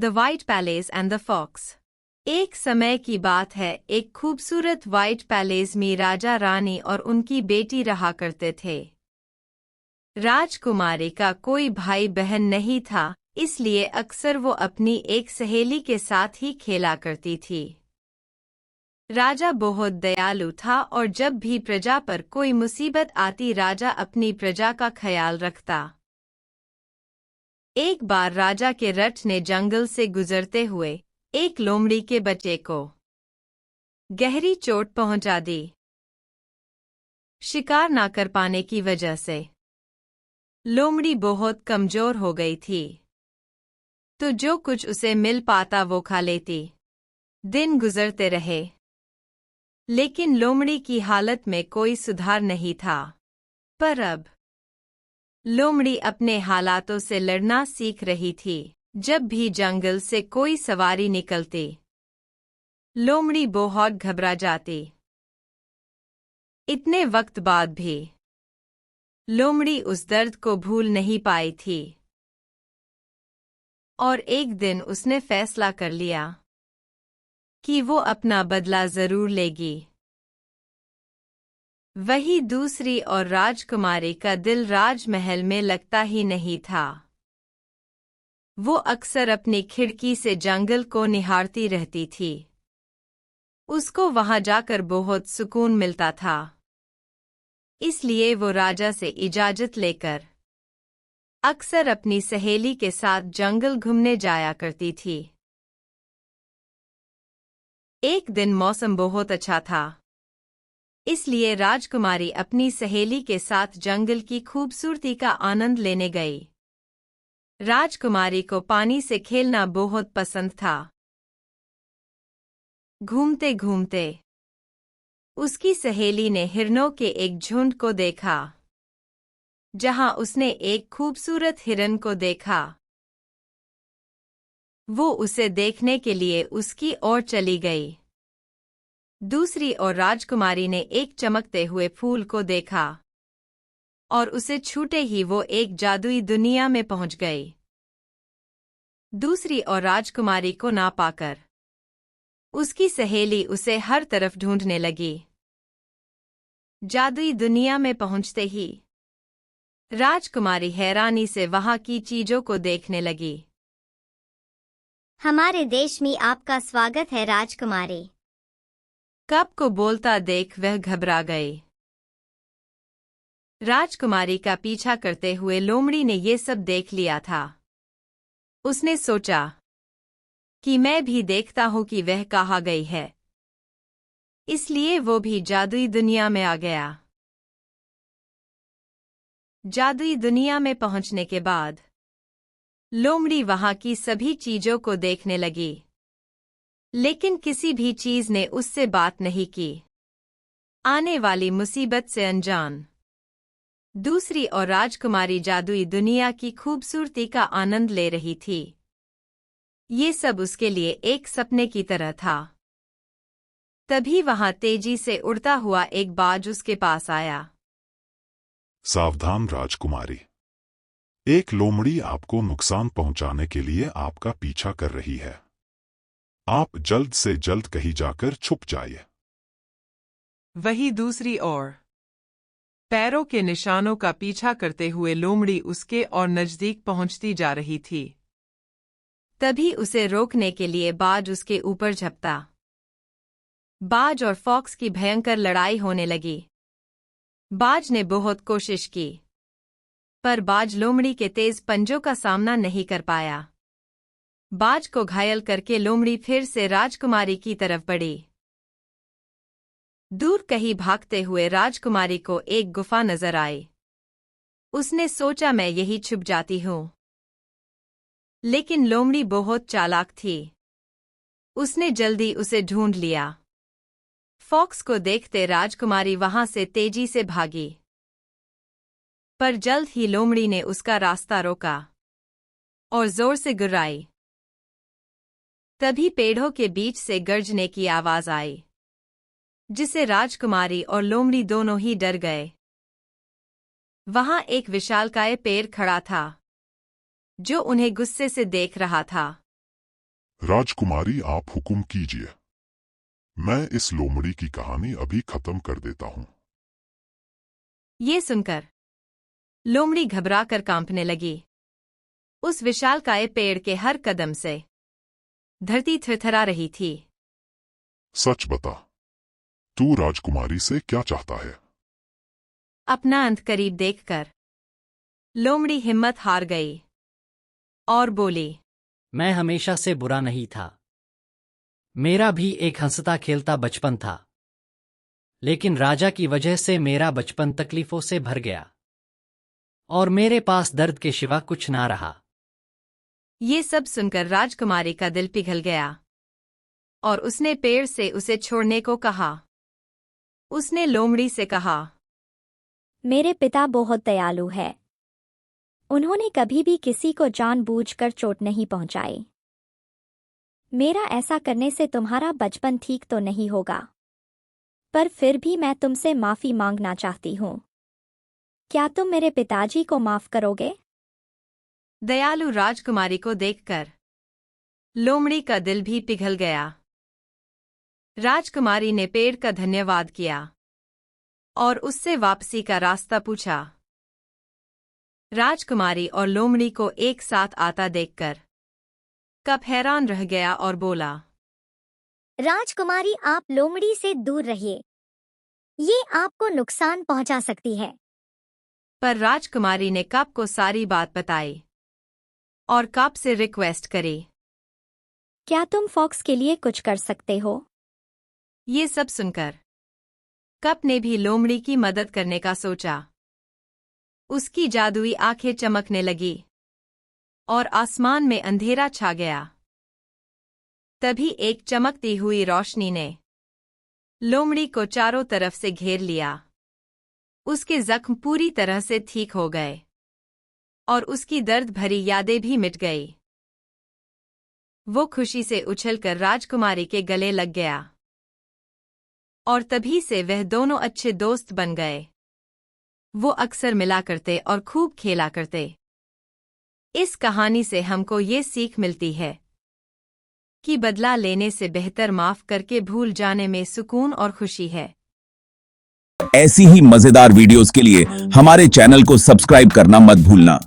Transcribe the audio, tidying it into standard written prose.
The white palace and the fox. एक समय की बात है, एक खूबसूरत व्हाइट पैलेस में राजा रानी और उनकी बेटी रहा करते थे। राजकुमारी का कोई भाई बहन नहीं था, इसलिए अक्सर वो अपनी एक सहेली के साथ ही खेला करती थी। राजा बहुत दयालु था और जब भी प्रजा पर कोई मुसीबत आती राजा अपनी प्रजा का ख्याल रखता। एक बार राजा के रथ ने जंगल से गुजरते हुए एक लोमड़ी के बच्चे को गहरी चोट पहुंचा दी। शिकार न कर पाने की वजह से लोमड़ी बहुत कमजोर हो गई थी, तो जो कुछ उसे मिल पाता वो खा लेती। दिन गुजरते रहे, लेकिन लोमड़ी की हालत में कोई सुधार नहीं था। पर अब लोमड़ी अपने हालातों से लड़ना सीख रही थी। जब भी जंगल से कोई सवारी निकलती, लोमड़ी बहुत घबरा जाती। इतने वक्त बाद भी लोमड़ी उस दर्द को भूल नहीं पाई थी। और एक दिन उसने फैसला कर लिया कि वो अपना बदला जरूर लेगी। वही दूसरी और राजकुमारी का दिल राजमहल में लगता ही नहीं था। वो अक्सर अपनी खिड़की से जंगल को निहारती रहती थी। उसको वहां जाकर बहुत सुकून मिलता था, इसलिए वो राजा से इजाजत लेकर अक्सर अपनी सहेली के साथ जंगल घूमने जाया करती थी। एक दिन मौसम बहुत अच्छा था, इसलिए राजकुमारी अपनी सहेली के साथ जंगल की खूबसूरती का आनंद लेने गई। राजकुमारी को पानी से खेलना बहुत पसंद था। घूमते घूमते उसकी सहेली ने हिरणों के एक झुंड को देखा। जहां उसने एक खूबसूरत हिरन को देखा, वो उसे देखने के लिए उसकी ओर चली गई। दूसरी ओर राजकुमारी ने एक चमकते हुए फूल को देखा और उसे छूते ही वो एक जादुई दुनिया में पहुंच गई। दूसरी ओर राजकुमारी को ना पाकर उसकी सहेली उसे हर तरफ ढूंढने लगी। जादुई दुनिया में पहुंचते ही राजकुमारी हैरानी से वहां की चीजों को देखने लगी। हमारे देश में आपका स्वागत है राजकुमारी। कप को बोलता देख वह घबरा गई। राजकुमारी का पीछा करते हुए लोमड़ी ने ये सब देख लिया था। उसने सोचा कि मैं भी देखता हूं कि वह कहाँ गई है, इसलिए वो भी जादुई दुनिया में आ गया। जादुई दुनिया में पहुंचने के बाद लोमड़ी वहां की सभी चीजों को देखने लगी, लेकिन किसी भी चीज ने उससे बात नहीं की। आने वाली मुसीबत से अनजान दूसरी और राजकुमारी जादुई दुनिया की खूबसूरती का आनंद ले रही थी। ये सब उसके लिए एक सपने की तरह था। तभी वहां तेजी से उड़ता हुआ एक बाज उसके पास आया। सावधान राजकुमारी, एक लोमड़ी आपको नुकसान पहुंचाने के लिए आपका पीछा कर रही है। आप जल्द से जल्द कहीं जाकर छुप जाइए। वही दूसरी ओर पैरों के निशानों का पीछा करते हुए लोमड़ी उसके और नजदीक पहुंचती जा रही थी। तभी उसे रोकने के लिए बाज उसके ऊपर झपटा। बाज और फॉक्स की भयंकर लड़ाई होने लगी। बाज ने बहुत कोशिश की, पर बाज लोमड़ी के तेज पंजों का सामना नहीं कर पाया। बाज को घायल करके लोमड़ी फिर से राजकुमारी की तरफ बढ़ी। दूर कहीं भागते हुए राजकुमारी को एक गुफा नजर आई। उसने सोचा मैं यही छुप जाती हूं, लेकिन लोमड़ी बहुत चालाक थी। उसने जल्दी उसे ढूंढ लिया। फॉक्स को देखते राजकुमारी वहां से तेजी से भागी, पर जल्द ही लोमड़ी ने उसका रास्ता रोका और जोर से गुर्राई। तभी पेड़ों के बीच से गर्जने की आवाज आई, जिसे राजकुमारी और लोमड़ी दोनों ही डर गए। वहां एक विशालकाय पेड़ खड़ा था, जो उन्हें गुस्से से देख रहा था। राजकुमारी, आप हुक्म कीजिए। मैं इस लोमड़ी की कहानी अभी खत्म कर देता हूँ। ये सुनकर लोमड़ी घबराकर कांपने लगी। उस विशालकाय पेड़ के हर कदम से धरती थरथरा रही थी। सच बता, तू राजकुमारी से क्या चाहता है? अपना अंत करीब देखकर लोमड़ी हिम्मत हार गई और बोली, मैं हमेशा से बुरा नहीं था। मेरा भी एक हंसता खेलता बचपन था, लेकिन राजा की वजह से मेरा बचपन तकलीफों से भर गया और मेरे पास दर्द के सिवा कुछ ना रहा। ये सब सुनकर राजकुमारी का दिल पिघल गया और उसने पेड़ से उसे छोड़ने को कहा। उसने लोमड़ी से कहा, मेरे पिता बहुत दयालु है। उन्होंने कभी भी किसी को जानबूझकर चोट नहीं पहुंचाई। मेरा ऐसा करने से तुम्हारा बचपन ठीक तो नहीं होगा, पर फिर भी मैं तुमसे माफी मांगना चाहती हूँ। क्या तुम मेरे पिताजी को माफ करोगे? दयालु राजकुमारी को देखकर लोमड़ी का दिल भी पिघल गया। राजकुमारी ने पेड़ का धन्यवाद किया और उससे वापसी का रास्ता पूछा। राजकुमारी और लोमड़ी को एक साथ आता देखकर कप हैरान रह गया और बोला, राजकुमारी, आप लोमड़ी से दूर रहिए। ये आपको नुकसान पहुंचा सकती है। पर राजकुमारी ने कप को सारी बात बताई और कप से रिक्वेस्ट करी। क्या तुम फॉक्स के लिए कुछ कर सकते हो? ये सब सुनकर कप ने भी लोमड़ी की मदद करने का सोचा। उसकी जादुई आंखें चमकने लगी और आसमान में अंधेरा छा गया। तभी एक चमकती हुई रोशनी ने लोमड़ी को चारों तरफ से घेर लिया। उसके जख्म पूरी तरह से ठीक हो गए और उसकी दर्द भरी यादें भी मिट गई। वो खुशी से उछलकर राजकुमारी के गले लग गया और तभी से वह दोनों अच्छे दोस्त बन गए। वो अक्सर मिला करते और खूब खेला करते। इस कहानी से हमको ये सीख मिलती है कि बदला लेने से बेहतर माफ करके भूल जाने में सुकून और खुशी है। ऐसी ही मजेदार वीडियोस के लिए हमारे चैनल को सब्सक्राइब करना मत भूलना।